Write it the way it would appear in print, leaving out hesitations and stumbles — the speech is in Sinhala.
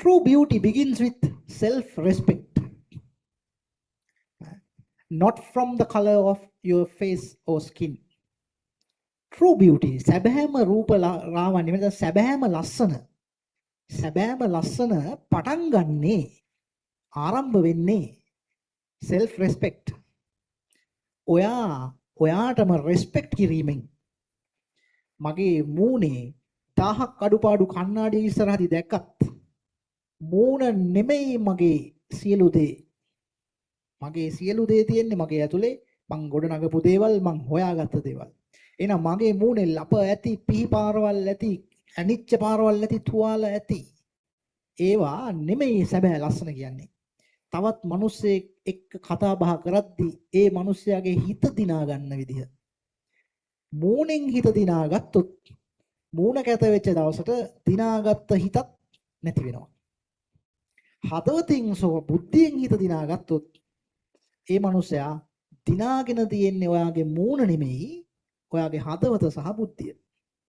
True beauty begins with self-respect, not from the color of your face or skin. True beauty සැබෑම රූප රාවන්‍ය මෙතන සැබෑම ලස්සන පටන් ගන්නේ ආරම්භ වෙන්නේ self respect. ඔයාටම respect කිරීමෙන් මගේ මූණේ 1000ක් අඩුපාඩු කණ්ණාඩිය ඉස්සරහදී දැක්කත් මූණ නෙමෙයි මගේ සියලු දේ තියෙන්නේ මගේ ඇතුලේ මං ගොඩනගපු දේවල් මං හොයාගත්ත දේවල්. එහෙනම් මගේ මූණේ ලප ඇති පිහි පාරවල් ඇති ඇනිච්ච පාරවල් ඇති තුවාල ඇති ඒවා නෙමෙයි සැබෑ ලස්සන කියන්නේ. තවත් මිනිස්සෙක් එක්ක කතා බහ කරද්දී ඒ මිනිස්යාගේ හිත දිනා ගන්න විදිහ. මූණෙන් හිත දිනාගත්තොත් මූණ කැත වෙච්ච දවසට දිනාගත්ත හිතත් නැති වෙනවා. හදවතින් බුද්ධියෙන් හිත දිනාගත්තොත් ඒ මිනිසයා දිනාගෙන තියෙන්නේ ඔයාගේ මූණ නෙමෙයි ඔයාගේ හදවත සහ බුද්ධිය.